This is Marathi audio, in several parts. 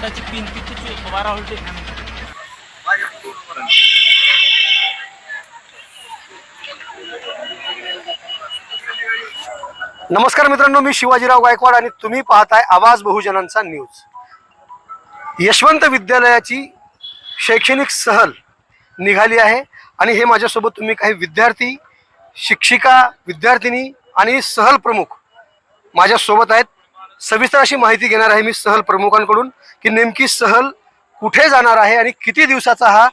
वोल्टाची पिन किती 12 व्होल्ट आहे. नमस्कार मित्रांनो, मी शिवाजीराव गायकवाड आणि तुम्ही पाहताय आवाज बहुजनांचा न्यूज. यशवंत विद्यालयाची शैक्षणिक सहल निघाली आहे आणि हे माझ्यासोबत तुम्ही काही विद्यार्थी, शिक्षिका, विद्यार्थिनी आणि सहल प्रमुख माझ्यासोबत आहेत. सविस्तर अशी माहिती घेणार आहे मी सहल प्रमुखांकडून की नेमकी सहल कुठे जाणार आहे आणि किती दिवसाचा हा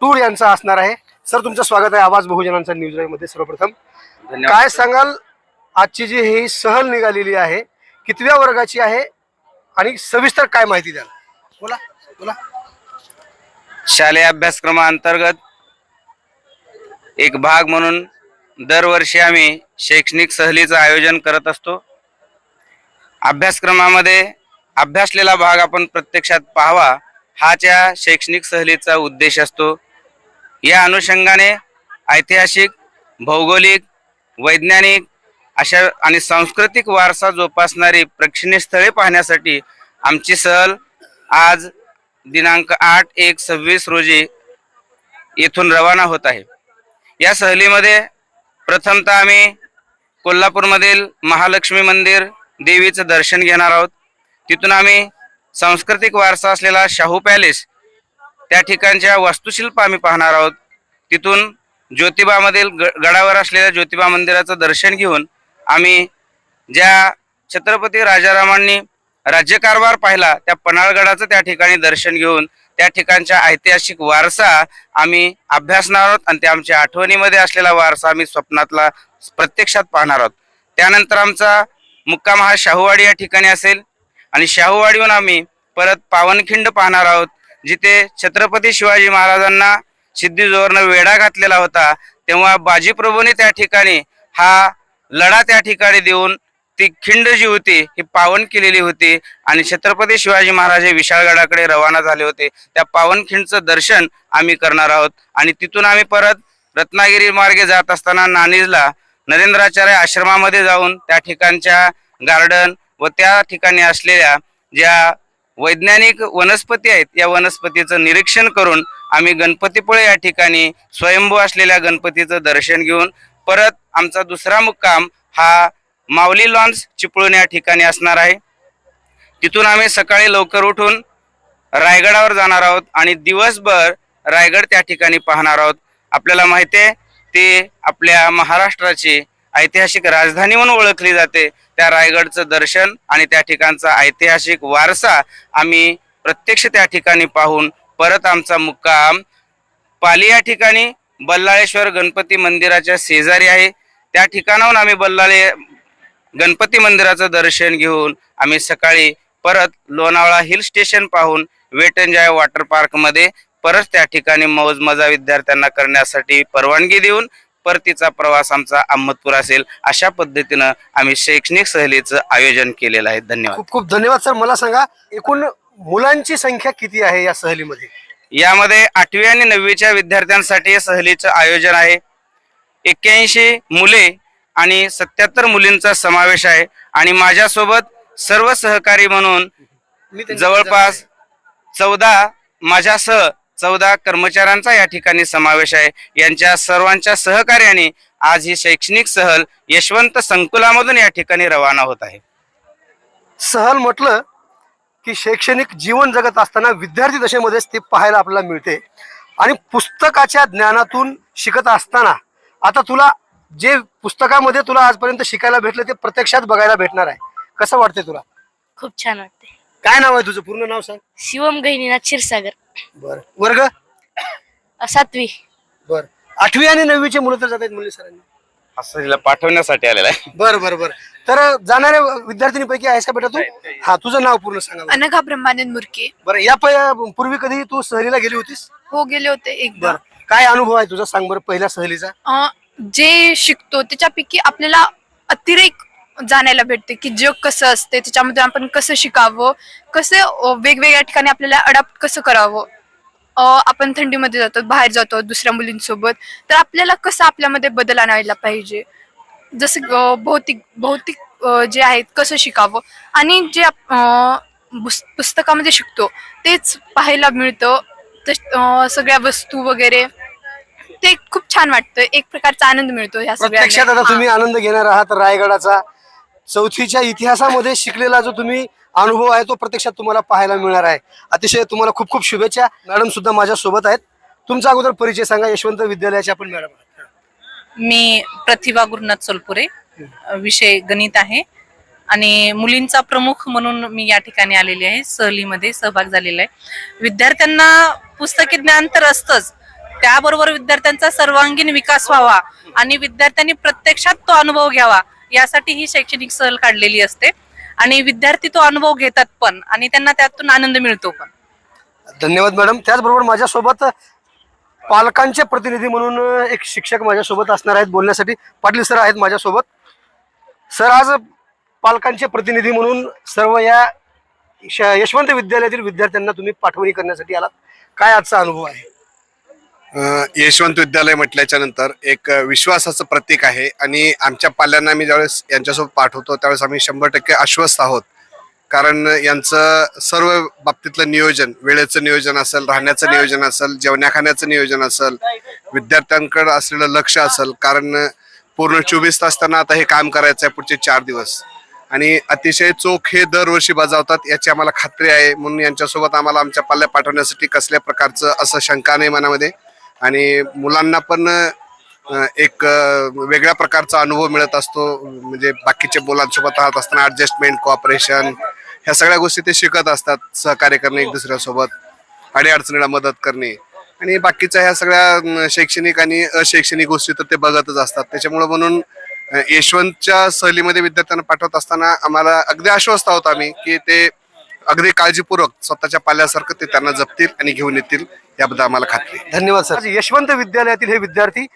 टूर यांचा असणार आहे. सर, तुमचं स्वागत आहे आवाज बहुजनांचा न्यूज लाईव्ह मध्ये. सर्वप्रथम काय सांगाल, आजची जी ही सहल निघालेली आहे कितव्या वर्गाची आहे आणि सविस्तर काय माहिती द्याल? बोला बोला. शालेय अभ्यासक्रमाअंतर्गत एक भाग म्हणून दरवर्षी आम्ही शैक्षणिक सहलीचं आयोजन करत असतो. अभ्यासक्रमामध्ये अभ्यासलेला भाग आपण प्रत्यक्षात पाहावा हा त्या शैक्षणिक सहलीचा उद्देश असतो. या अनुषंगाने ऐतिहासिक, भौगोलिक, वैज्ञानिक अशा आणि सांस्कृतिक वारसा जोपासणारी प्रेक्षणीय स्थळे पाहण्यासाठी आमची सहल आज दिनांक 8/1/26 रोजी येथून रवाना होत आहे. या सहलीमध्ये प्रथमतः आम्ही कोल्हापूरमधील महालक्ष्मी मंदिर देवीचं दर्शन घेणार आहोत. तिथून आम्ही सांस्कृतिक वारसा असलेला शाहू पॅलेस त्या ठिकाणच्या वास्तुशिल्प आम्ही पाहणार आहोत. तिथून ज्योतिबामधील गडावर असलेल्या ज्योतिबा मंदिराचं दर्शन घेऊन आम्ही ज्या छत्रपती राजारामांनी राज्यकारभार पाहिला त्या पन्हाळगडाचं त्या ठिकाणी दर्शन घेऊन त्या ठिकाणचा ऐतिहासिक वारसा आम्ही अभ्यासणार आहोत आणि त्या आमच्या आठवणीमध्ये असलेला वारसा आम्ही स्वप्नातला प्रत्यक्षात पाहणार आहोत. त्यानंतर आमचा मुक्काम हा शाहूवाडी या ठिकाणी असेल आणि शाहूवाडीहून आम्ही परत पावनखिंड पाहणार आहोत, जिथे छत्रपती शिवाजी महाराजांना सिद्धी-जोहरनं वेढा घातलेला होता. तेव्हा बाजीप्रभूने त्या ठिकाणी हा लढा त्या ठिकाणी देऊन ती खिंड जी होती ही पावन केलेली होती आणि छत्रपती शिवाजी महाराज हे विशाळगडाकडे रवाना झाले होते. त्या पावनखिंडचं दर्शन आम्ही करणार आहोत आणि तिथून आम्ही परत रत्नागिरी मार्गे जात असताना नाणीजला नरेंद्राचार्य आश्रमामध्ये जाऊन त्या ठिकाणच्या गार्डन व त्या ठिकाणी असलेल्या ज्या वैज्ञानिक वनस्पती आहेत या वनस्पतीचं निरीक्षण करून आम्ही गणपतीपुळे या ठिकाणी स्वयंभू असलेल्या गणपतीचं दर्शन घेऊन परत आमचा दुसरा मुक्काम हा माऊली लॉन्स चिपळूण या ठिकाणी असणार आहे. तिथून आम्ही सकाळी लवकर उठून रायगडावर जाणार आहोत आणि दिवसभर रायगड त्या ठिकाणी पाहणार आहोत. आपल्याला माहिती आहे ते आपल्या महाराष्ट्राची ऐतिहासिक राजधानी म्हणून ओळखली जाते. त्या रायगडचं दर्शन आणि त्या ठिकाणचा ऐतिहासिक वारसा आम्ही प्रत्यक्ष त्या ठिकाणी पाहून परत आमचा मुक्काम पाली या ठिकाणी बल्लाळेश्वर गणपती मंदिराच्या शेजारी आहे. त्या ठिकाणाहून आम्ही बल्लाळे गणपती मंदिराचं दर्शन घेऊन आम्ही सकाळी परत लोणावळा हिल स्टेशन पाहून वेट एन्जॉय वॉटर पार्कमध्ये परत त्या ठिकाणी मौज मजा विद्यार्थ्यांना करण्यासाठी परवानगी देऊन परतीचा प्रवास आमचा अहमदपूर असेल. अशा पद्धतीनं आम्ही शैक्षणिक सहलीचं आयोजन केलेलं आहे. धन्यवाद. खूप खूप धन्यवाद सर. मला सांगा, एकूण मुलांची संख्या किती आहे या सहलीमध्ये? यामध्ये 8वी आणि 9वीच्या विद्यार्थ्यांसाठी सहलीचं आयोजन आहे. 81 मुले आणि 77 मुलींचा समावेश आहे आणि माझ्यासोबत सर्व सहकारी म्हणून जवळपास 14 कर्मचाऱ्यांचा या ठिकाणी समावेश आहे. यांच्या सर्वांच्या सहकार्याने आज ही शैक्षणिक सहल यशवंत संकुलामधून या ठिकाणी रवाना होत आहे. सहल म्हटलं की शैक्षणिक जीवन जगत असताना विद्यार्थी दशेमध्येच ते पाहायला आपल्याला मिळते आणि पुस्तकाच्या ज्ञानातून शिकत असताना आता तुला जे पुस्तकामध्ये तुला आजपर्यंत शिकायला भेटलं ते प्रत्यक्षात बघायला भेटणार आहे. कसं वाटते तुला? खूप छान वाटते. काय नाव आहे तुझं? पूर्ण नाव सांग. शिवम गहिनीनाथ क्षीरसागर. बर. वर्ग? 7वी. बर. 8वी आणि 9वीचे मुलं तर जात आहेत मुली सरांनी असं तिला पाठवण्यासाठी आलेला आहे. बर बर बर. तर जाणाऱ्या विद्यार्थिनीपैकी आहेस का बेटा तू? हा, तुझं नाव पूर्ण सांगा. अनघा ब्रह्मानंद मुरके. बरं, या पूर्वी कधी तू सहलीला गेली होतीस? हो, गेले होते एकदा. बर. काय अनुभव आहे तुझा, सांग बरं पहिल्या सहलीचा? जे शिकतो त्याच्यापैकी आपल्याला अतिरेक जाणायला भेटते की जग कसं असते, त्याच्यामध्ये आपण कसं शिकावं, कसं वेगवेगळ्या ठिकाणी आपल्याला अडॅप्ट कसं करावं. आपण थंडीमध्ये जातो, बाहेर जातो दुसऱ्या मुलींसोबत, तर आपल्याला कसं आपल्यामध्ये बदल आणायला पाहिजे, जसं भौतिक जे आहेत कसं शिकावं आणि जे पुस्तकामध्ये शिकतो तेच पाहायला मिळतं. सगळ्या वस्तू वगैरे ते खूप छान वाटतं. एक प्रकारचा आनंद मिळतो ह्या प्रत्यक्षात आता तुम्ही आनंद घेणार आहात रायगडाचा. चौथीच्या इतिहासामध्ये शिकलेला जो तुम्ही अनुभव आहे तो प्रत्यक्षात तुम्हाला पाहायला मिळणार आहे. अतिशय तुम्हाला खूप खूप शुभेच्छा. मॅडम सुद्धा माझ्या सोबत आहेत. तुमचा अगोदर परिचय सांगा. यशवंत विद्यालयाचे आपण मॅडम आहात. मी प्रतिभा गुरुनाथ सोलपुरे, विषय गणित आहे आणि मुलींचा प्रमुख म्हणून मी या ठिकाणी आलेली आहे. सहलीमध्ये सहभाग झालेला आहे. विद्यार्थ्यांना पुस्तकी ज्ञान तर असतंच, त्याबरोबर विद्यार्थ्यांचा सर्वांगीण विकास व्हावा आणि विद्यार्थ्यांनी प्रत्यक्षात तो अनुभव घ्यावा यासाठी ही शैक्षणिक सहल काढलेली असते आणि विद्यार्थी तो अनुभव घेतात पण आणि त्यांना त्यातून आनंद मिळतो पण. धन्यवाद मॅडम. त्याचबरोबर माझ्यासोबत पालकांचे प्रतिनिधी म्हणून एक शिक्षक माझ्यासोबत असणार आहेत बोलण्यासाठी. पाटील सर आहेत माझ्यासोबत. सर, आज पालकांचे प्रतिनिधी म्हणून सर्व या यशवंत विद्यालयातील विद्यार्थ्यांना तुम्ही पाठवणी करण्यासाठी आलात. काय आजचा अनुभव आहे? यशवंत विद्यालय म्हटल्याच्या नंतर एक विश्वासाचं प्रतीक आहे आणि आमच्या पाल्यांना मी ज्यावेळेस यांच्यासोबत पाठवतो त्यावेळेस आम्ही 100% आश्वस्त आहोत. कारण यांचं सर्व बाबतीतलं नियोजन, वेळेचं नियोजन असेल, राहण्याचं नियोजन असेल, जेवण्याखाण्याचं नियोजन असेल, विद्यार्थ्यांकडे असलेलं लक्ष असेल. कारण पूर्ण 24 तास त्यांना आता हे काम करायचं आहे पुढचे 4 दिवस आणि अतिशय चोख हे दरवर्षी बजावतात याची आम्हाला खात्री आहे. म्हणून यांच्यासोबत आम्हाला आमच्या पाल्ल्या पाठवण्यासाठी कसल्या प्रकारचं असं शंका नाही मनामध्ये आणि मुलांना पण एक वेगळ्या प्रकारचा अनुभव मिळत असतो. म्हणजे बाकीच्या मुलांसोबत राहत असताना ॲडजस्टमेंट, कोऑपरेशन ह्या सगळ्या गोष्टी ते शिकत असतात. सहकार्य करणे, एक दुसऱ्यासोबत अडीअडचणीला मदत करणे आणि बाकीच्या ह्या सगळ्या शैक्षणिक आणि अशैक्षणिक गोष्टी तर ते बघतच असतात. त्याच्यामुळे म्हणून यशवंतच्या सहलीमध्ये विद्यार्थ्यांना पाठवत असताना आम्हाला अगदी आश्वस्त आहोत आम्ही की ते अगदी काळजीपूर्वक स्वतःच्या पाल्यासारखं ते त्यांना जपतील आणि घेऊन येतील याबद्दल आम्हाला खात्री. धन्यवाद सर. यशवंत विद्यालयातील हे विद्यार्थी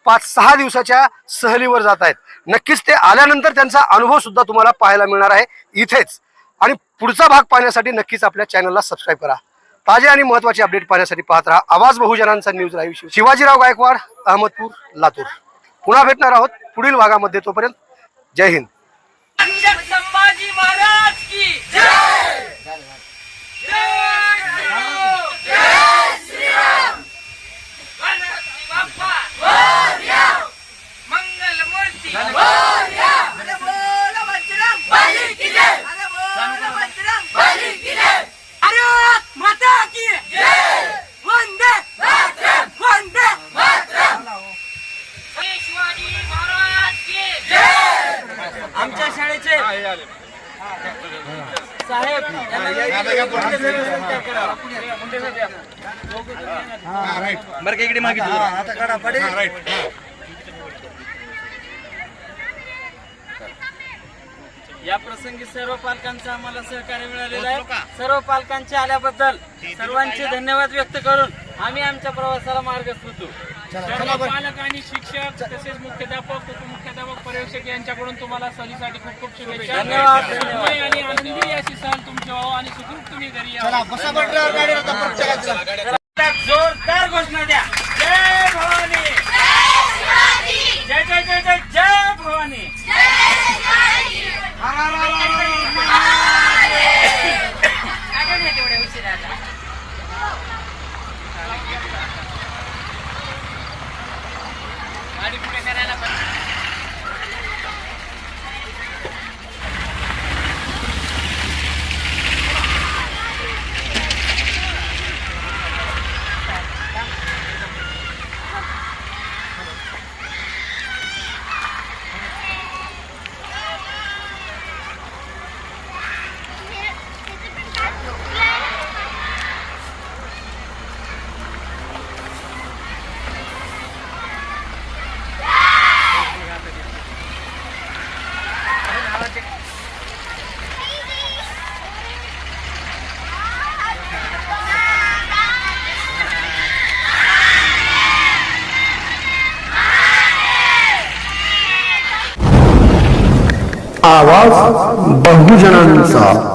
5-6 दिवसाच्या सहलीवर जात आहेत. नक्कीच ते आल्यानंतर त्यांचा अनुभव सुद्धा तुम्हाला पाहायला मिळणार आहे इथेच. आणि पुढचा भाग पाहण्यासाठी नक्कीच आपल्या चॅनलला सबस्क्राईब करा. ताजे आणि महत्त्वाचे अपडेट पाहण्यासाठी पाहत राहा आवाज बहुजनांचा न्यूज लाईव्ह. शिवाजीराव गायकवाड, अहमदपूर, लातूर. पुन्हा भेटणार आहोत पुढील भागामध्ये. तोपर्यंत जय हिंद. संभाजी महाराज की मंगल मूर्ती भारत माता की वंदे वंदे शिवाजी महाराज की आमच्या शाळेचे साहेब बरं इकडे मागितलं. या प्रसंगी सर्व पालकांचं आम्हाला सहकार्य मिळालेलं आहे. सर्व पालकांचे आल्याबद्दल सर्वांचे धन्यवाद व्यक्त करून आम्ही आमच्या प्रवासाला मार्गस्थ होतो. पालक आणि शिक्षक तसेच मुख्याध्यापक, उपमुख्याध्यापक, पर्यवेक्षक यांच्याकडून तुम्हाला सहलीसाठी खूप खूप शुभेच्छा. धन्यवाद. आणि आनंदी अशी सहल तुमची व्हावं आणि सुखरूप तुम्ही घरी या. जोरदार घोषणा द्या. जय भवानी, जय जय जय जय जय भवानी. तेवढ्या उशिरा गाडी पुढे करायला आवाज बहुजनांचा.